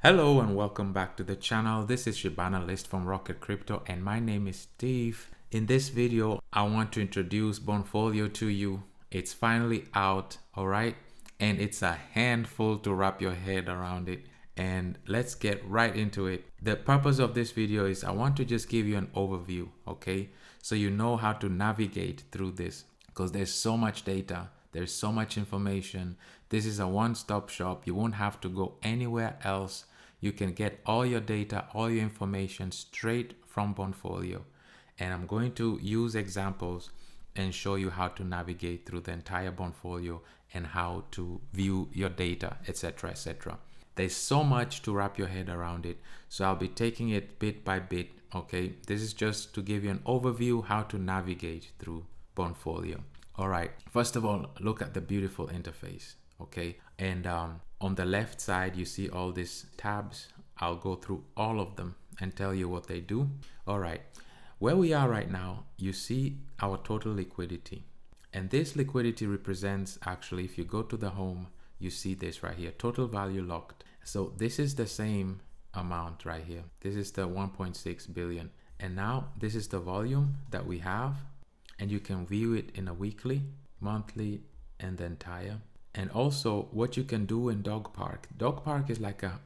Hello and welcome back to the channel. This is Shiba Analyst from Rocket Crypto and my name is Steve. In this video, I want to introduce Bonefolio to you. It's finally out, alright? And it's a handful to wrap your head around it. And let's get right into it. The purpose of this video is I want to just give you an overview, okay? So you know how to navigate through this because there's so much data. There's so much information. This is a one-stop shop. You won't have to go anywhere else. You can get all your data, all your information straight from Bonefolio. And I'm going to use examples and show you how to navigate through the entire Bonefolio and how to view your data, etc., etc. There's so much to wrap your head around it. So I'll be taking it bit by bit, okay? This is just to give you an overview how to navigate through Bonefolio. All right, first of all, look at the beautiful interface, okay? And on the left side, you see all these tabs. I'll go through all of them and tell you what they do. All right, where we are right now, you see our total liquidity. And this liquidity represents, actually, if you go to the home, you see this right here, total value locked. So this is the same amount right here. This is the 1.6 billion. And now this is the volume that we have. And you can view it in a weekly, monthly, and the entire. And also what you can do in Dogepark. Dogepark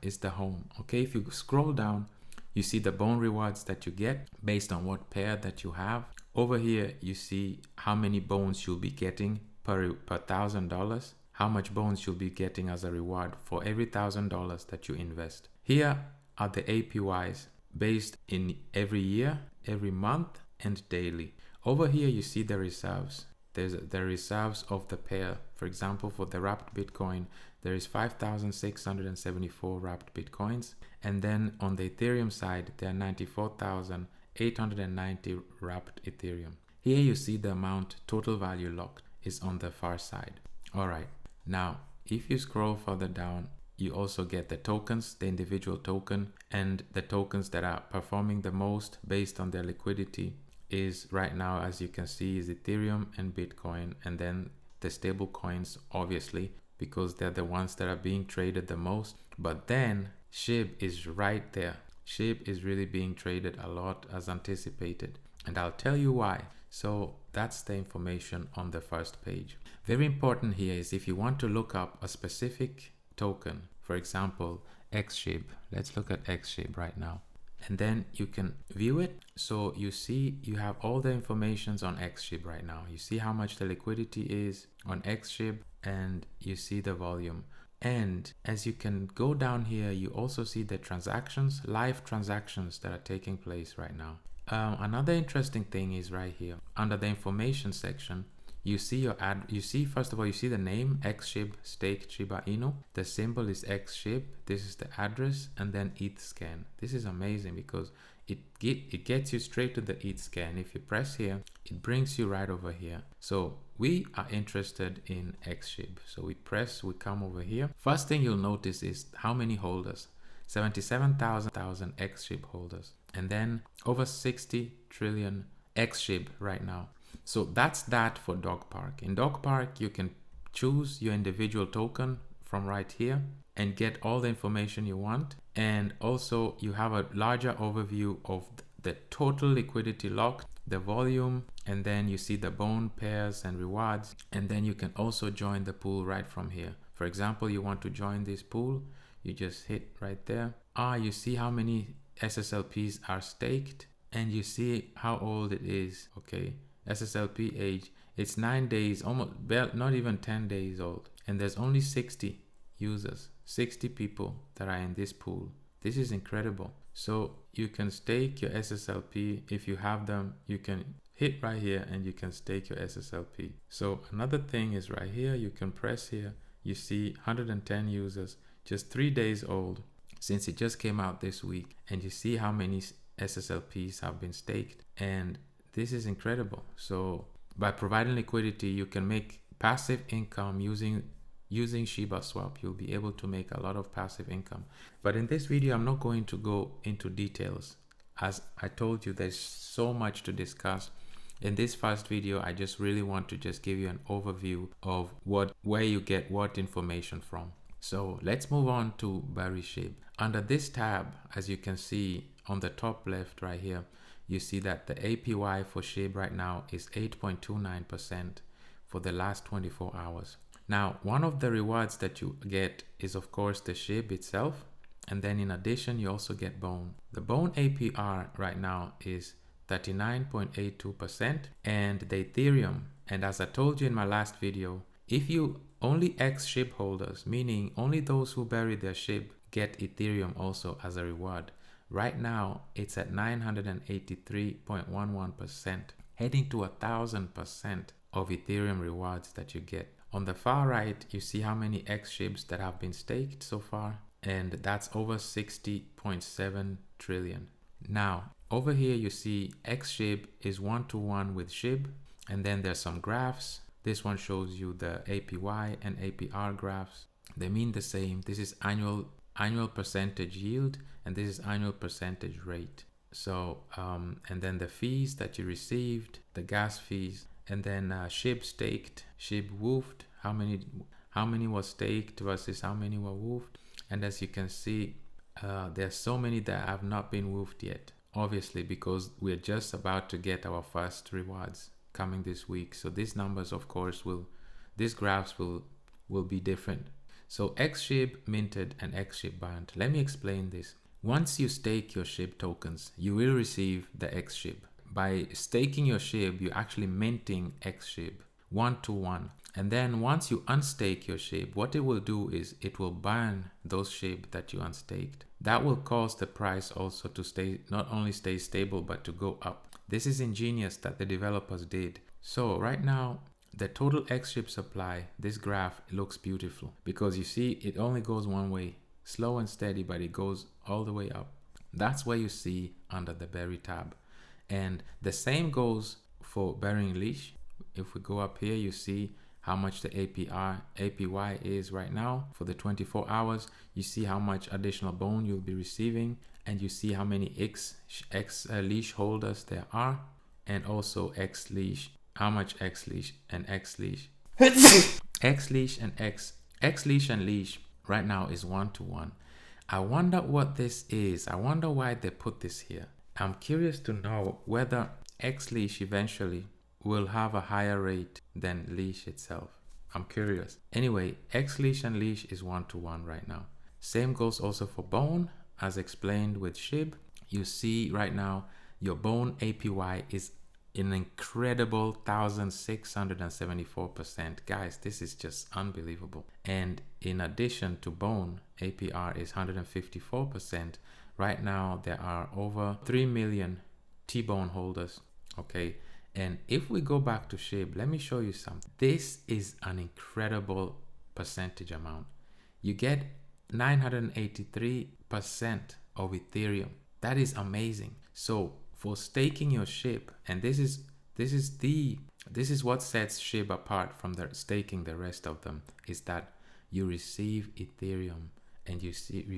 is the home. Okay, if you scroll down, you see the bone rewards that you get based on what pair that you have. Over here, you see how many bones you'll be getting per $1,000. How much bones you'll be getting as a reward for every $1,000 that you invest. Here are the APYs based in every year, every month, and daily. Over here, you see the reserves. There's the reserves of the pair. For example, for the wrapped Bitcoin, there is 5,674 wrapped Bitcoins. And then on the Ethereum side, there are 94,890 wrapped Ethereum. Here you see the amount total value locked is on the far side. All right. Now, if you scroll further down, you also get the tokens, the individual token, and the tokens that are performing the most based on their liquidity. Is right now, as you can see, is Ethereum and Bitcoin, and then the stable coins, obviously, because they're the ones that are being traded the most. But then SHIB is right there. SHIB is really being traded a lot as anticipated, and I'll tell you why. So that's the information on the first page. Very important here is if you want to look up a specific token, for example, XSHIB. Let's look at XSHIB right now. And then you can view it. So you see you have all the informations on XSHIB right now. You see how much the liquidity is on XSHIB and you see the volume. And as you can go down here, you also see the transactions, live transactions that are taking place right now. Another interesting thing is right here under the information section. You see your ad. You see, first of all, you see the name XSHIB staked Shiba Inu. The symbol is XSHIB. This is the address, and then ETH scan. This is amazing because it gets you straight to the ETH scan. If you press here, it brings you right over here. So we are interested in XSHIB. So we come over here. First thing you'll notice is how many holders. 77,000 XSHIB holders, and then over 60 trillion XSHIB right now. So that's that for Dogepark. In Dogepark, you can choose your individual token from right here and get all the information you want. And also you have a larger overview of the total liquidity locked, the volume, and then you see the bone pairs and rewards. And then you can also join the pool right from here. For example, you want to join this pool, you just hit right there. You see how many SSLPs are staked and you see how old it is, okay? SSLP age, it's 9 days, almost not even 10 days old, and there's only 60 users, 60 people that are in this pool. This is incredible. So you can stake your SSLP. If you have them, you can hit right here and you can stake your SSLP. So another thing is right here, you can press here, you see 110 users, just 3 days old since it just came out this week, and you see how many SSLPs have been staked, and this is incredible. So by providing liquidity, you can make passive income using Shibaswap. You'll be able to make a lot of passive income. But in this video, I'm not going to go into details. As I told you, there's so much to discuss. In this first video, I just really want to just give you an overview of where you get what information from. So let's move on to Shib. Under this tab, as you can see on the top left right here, you see that the APY for SHIB right now is 8.29% for the last 24 hours. Now, one of the rewards that you get is of course the SHIB itself. And then in addition, you also get Bone. The Bone APR right now is 39.82%, and the Ethereum. And as I told you in my last video, if you only ex-SHIB holders, meaning only those who bury their SHIB, get Ethereum also as a reward. Right now, it's at 983.11%, heading to 1,000% of Ethereum rewards that you get. On the far right, you see how many ex-SHIBs that have been staked so far, and that's over 60.7 trillion. Now, over here you see ex-SHIB is 1-to-1 with SHIB, and then there's some graphs. This one shows you the APY and APR graphs. They mean the same. This is annual percentage yield, and this is annual percentage rate. So and then the fees that you received, the gas fees, and then SHIB staked, SHIB woofed, how many was staked versus how many were woofed. And as you can see, there's so many that have not been woofed yet, obviously because we're just about to get our first rewards coming this week. So these numbers, of course, these graphs will be different. So ex-SHIB minted and ex-SHIB burnt. Let me explain this. Once you stake your SHIB tokens, you will receive the ex-SHIB. By staking your SHIB, you're actually minting ex-SHIB 1-to-1. And then once you unstake your SHIB, what it will do is it will burn those SHIB that you unstaked. That will cause the price also to not only stay stable, but to go up. This is ingenious that the developers did. So right now, the total ex-SHIB supply, this graph looks beautiful because you see it only goes one way, slow and steady, but it goes all the way up. That's what you see under the Berry tab. And the same goes for burying leash. If we go up here, you see how much the APY is right now for the 24 hours. You see how much additional Bone you'll be receiving, and you see how many X leash holders there are, and also X leash, how much X leash and X leash. X leash and X leash and leash right now is 1-to-1. I wonder what this is. I wonder why they put this here. I'm curious to know whether X leash eventually will have a higher rate than leash itself. I'm curious. Anyway, X leash and leash is 1-to-1 right now. Same goes also for Bone, as explained with SHIB. You see right now your Bone APY is an incredible 1,674%. Guys, this is just unbelievable. And in addition to Bone, APR is 154%. Right now there are over 3 million T-Bone holders. Okay. And if we go back to SHIB, let me show you something. This is an incredible percentage amount. You get 983% of Ethereum. That is amazing. So for staking your SHIB, and this is what sets SHIB apart from staking the rest of them, is that you receive Ethereum, and you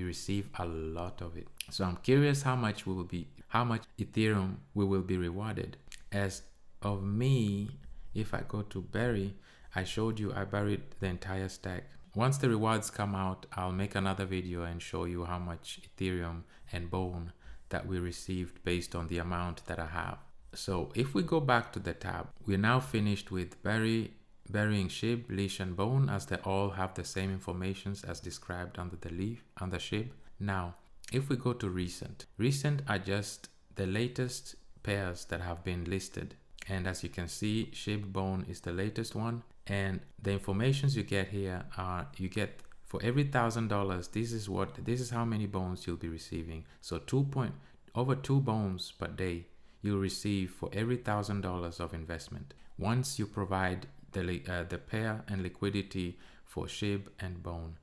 receive a lot of it. So I'm curious how much Ethereum we will be rewarded. As of me, if I go to bury, I showed you I buried the entire stack. Once the rewards come out, I'll make another video and show you how much Ethereum and Bone that we received based on the amount that I have. So if we go back to the tab, we're now finished with burying SHIB, leash and Bone, as they all have the same informations as described under the SHIB. Now, if we go to recent are just the latest pairs that have been listed. And as you can see, SHIB Bone is the latest one. And the informations you get here are, you get for every $1,000, this is how many bones you'll be receiving. So over 2 bones per day you'll receive for every $1,000 of investment, once you provide the pair and liquidity for SHIB and Bone.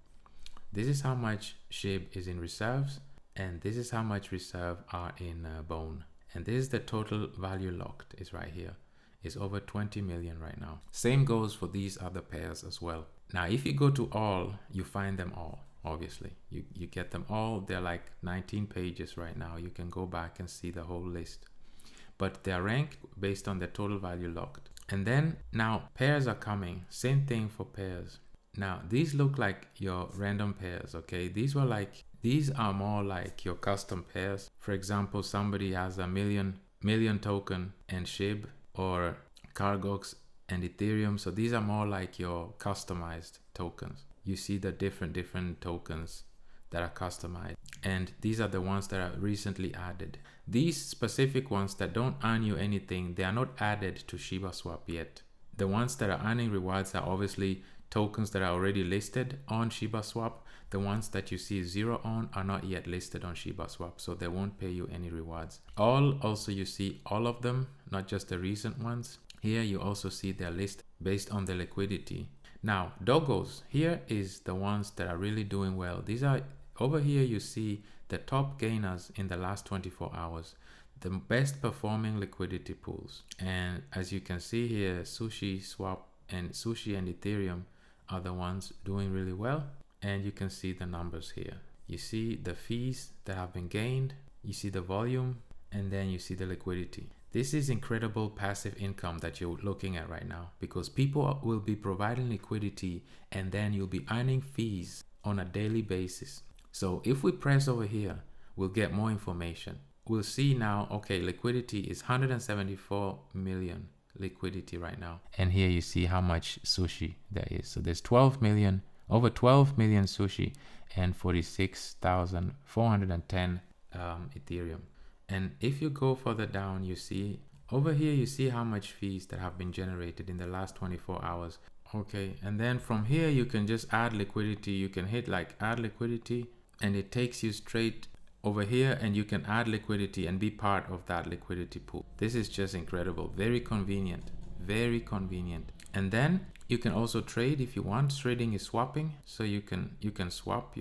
This is how much SHIB is in reserves, and this is how much reserve are in Bone. And this is the total value locked, is right here. It's over 20 million right now. Same goes for these other pairs as well. Now, if you go to all, you find them all, obviously. You get them all. They're like 19 pages right now. You can go back and see the whole list. But they're ranked based on the total value locked. And then now pairs are coming. Same thing for pairs. Now these look like your random pairs, okay? These are more like your custom pairs. For example, somebody has a million token and SHIB, or Cargox and Ethereum. So these are more like your customized tokens. You see the different tokens that are customized, and these are the ones that are recently added. These specific ones that don't earn you anything, they are not added to Shibaswap yet. The ones that are earning rewards are obviously tokens that are already listed on Shibaswap. The ones that you see 0 on are not yet listed on Shibaswap, so they won't pay you any rewards. Also you see all of them, not just the recent ones. Here you also see their list based on the liquidity. Now Dogos, here is the ones that are really doing well. These are, over here you see the top gainers in the last 24 hours, the best performing liquidity pools. And as you can see here, Shibaswap and Sushi and Ethereum are the ones doing really well. And you can see the numbers here. You see the fees that have been gained, you see the volume, and then you see the liquidity. This is incredible passive income that you're looking at right now, because people will be providing liquidity and then you'll be earning fees on a daily basis. So if we press over here, we'll get more information. We'll see now, okay, liquidity is 174 million liquidity right now. And here you see how much sushi there is. So there's 12 million, over 12 million sushi and 46,410 Ethereum. And if you go further down, you see over here, you see how much fees that have been generated in the last 24 hours. Okay, and then from here, you can just add liquidity. You can hit like add liquidity and it takes you straight over here, and you can add liquidity and be part of that liquidity pool. This is just incredible. Very convenient, very convenient. And then you can also trade if you want. Trading is swapping. So you can swap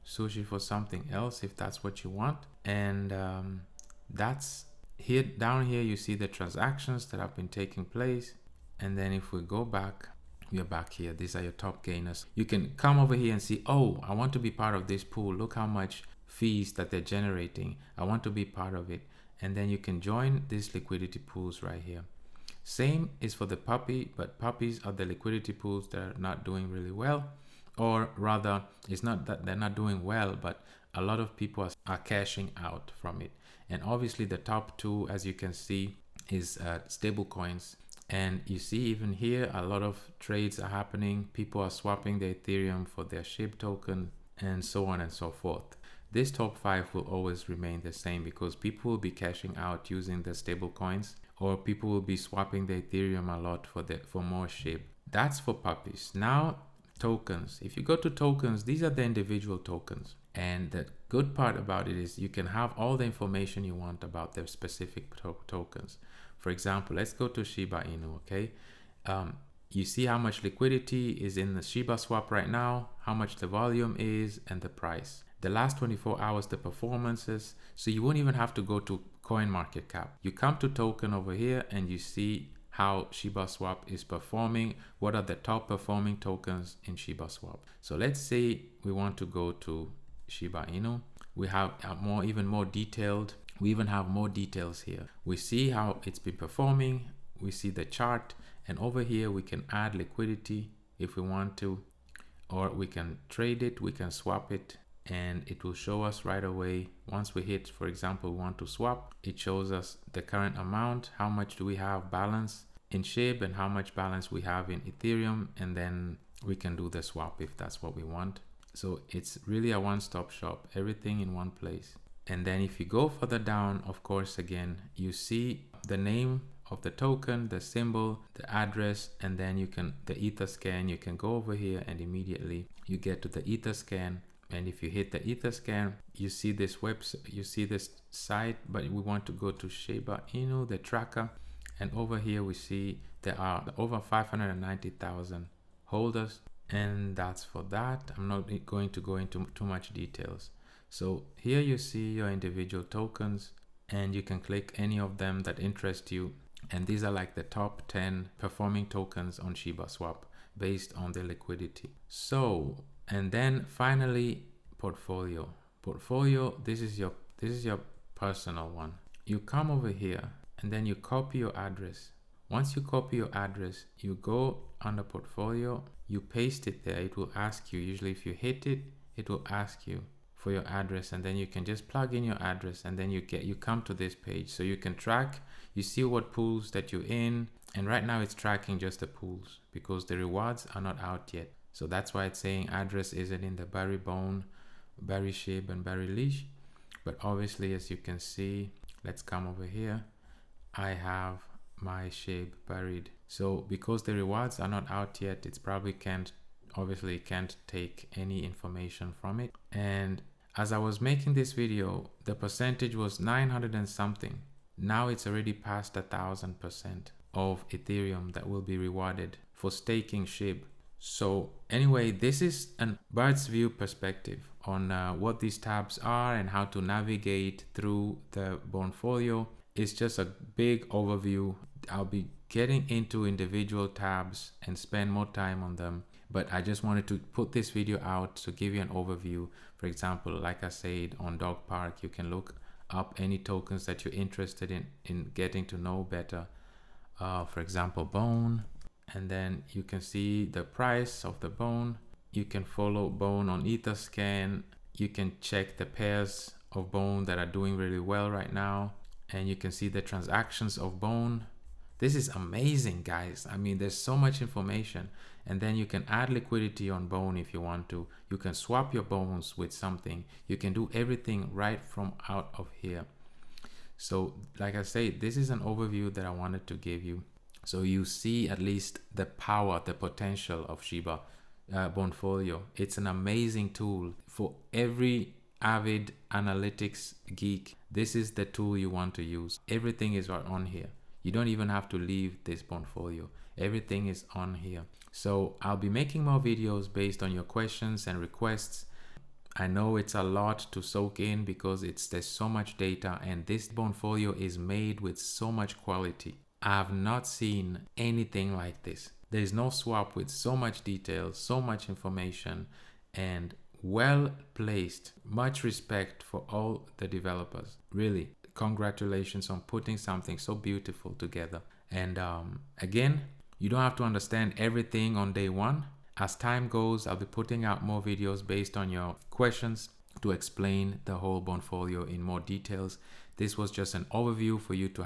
sushi for something else if that's what you want. And that's here. Down here you see the transactions that have been taking place. And then if we go back, we are back here. These are your top gainers. You can come over here and see, oh, I want to be part of this pool. Look how much fees that they're generating. I want to be part of it. And then you can join these liquidity pools right here. Same is for the puppy, but puppies are the liquidity pools that are not doing really well. Or rather, it's not that they're not doing well, but a lot of people are cashing out from it. And obviously the top two, as you can see, is stable coins. And you see even here, a lot of trades are happening. People are swapping their Ethereum for their SHIB token and so on and so forth. This top 5 will always remain the same because people will be cashing out using the stable coins, or people will be swapping their Ethereum a lot for more SHIB. That's for puppies. Now, tokens. If you go to tokens, these are the individual tokens. And the good part about it is you can have all the information you want about their specific tokens. For example, let's go to Shiba Inu, okay? You see how much liquidity is in the Shibaswap right now, how much the volume is, and the price. The last 24 hours, the performances. So you won't even have to go to CoinMarketCap. You come to token over here and you see how Shibaswap is performing. What are the top performing tokens in Shibaswap? So let's say we want to go to Shiba Inu. We have even more detailed. We even have more details here. We see how it's been performing. We see the chart, and over here we can add liquidity if we want to, or we can trade it, we can swap it, and it will show us right away. Once we hit, for example, we want to swap, it shows us the current amount, how much do we have balance in SHIB and how much balance we have in Ethereum, and then we can do the swap if that's what we want. So it's really a one-stop shop, everything in one place. And then if you go further down, of course, again, you see the name of the token, the symbol, the address, and then you can, the Etherscan, you can go over here and immediately you get to the Etherscan. And if you hit the Etherscan, you see this website, you see this site, but we want to go to Shiba Inu, the tracker. And over here we see there are over 590,000 holders. And that's for that. I'm not going to go into too much details. So here you see your individual tokens, and you can click any of them that interest you. And these are like the top 10 performing tokens on Shibaswap based on the liquidity. So, and then finally, portfolio. Portfolio, this is your personal one. You come over here and then you copy your address. Once you copy your address, you go under portfolio, you paste it there. It will ask you, usually if you hit it, it will ask you for your address, and then you can just plug in your address, and then you come to this page. So you can track, you see what pools that you're in, and right now it's tracking just the pools because the rewards are not out yet. So that's why it's saying address isn't in the Berry Bone, Berry Shib, and Berry Leash. But obviously, as you can see, let's come over here. I have my Shib buried. So because the rewards are not out yet, it's probably can't take any information from it. And as I was making this video, the percentage was 900 and something. Now it's already past 1,000% of Ethereum that will be rewarded for staking Shib. So anyway, this is a bird's view perspective on what these tabs are and how to navigate through the Bonefolio. It's just a big overview. I'll be getting into individual tabs and spend more time on them, but I just wanted to put this video out to give you an overview. For example, like I said, on Dogepark, you can look up any tokens that you're interested in getting to know better. For example, Bone, and then you can see the price of the Bone. You can follow Bone on Etherscan. You can check the pairs of Bone that are doing really well right now, and you can see the transactions of Bone. This is amazing, guys. I mean, there's so much information. And then you can add liquidity on Bone if you want to. You can swap your Bones with something. You can do everything right from out of here. So like I say, this is an overview that I wanted to give you, so you see at least the power, the potential of Shiba Bonefolio. It's an amazing tool for every avid analytics geek. This is the tool you want to use. Everything is right on here. You don't even have to leave this Bonefolio. Everything is on here. So I'll be making more videos based on your questions and requests. I know it's a lot to soak in because there's so much data, and this Bonefolio is made with so much quality. I have not seen anything like this. There is no swap with so much detail, so much information, and well placed. Much respect for all the developers. Really, congratulations on putting something so beautiful together. And again, you don't have to understand everything on day one. As time goes, I'll be putting out more videos based on your questions to explain the whole Bonefolio in more details. This was just an overview for you to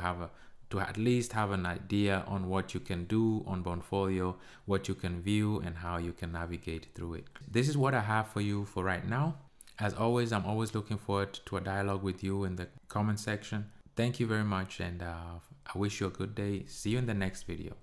at least have an idea on what you can do on Bonefolio, what you can view, and how you can navigate through it. This is what I have for you for right now. As always, I'm always looking forward to a dialogue with you in the comment section. Thank you very much, and I wish you a good day. See you in the next video.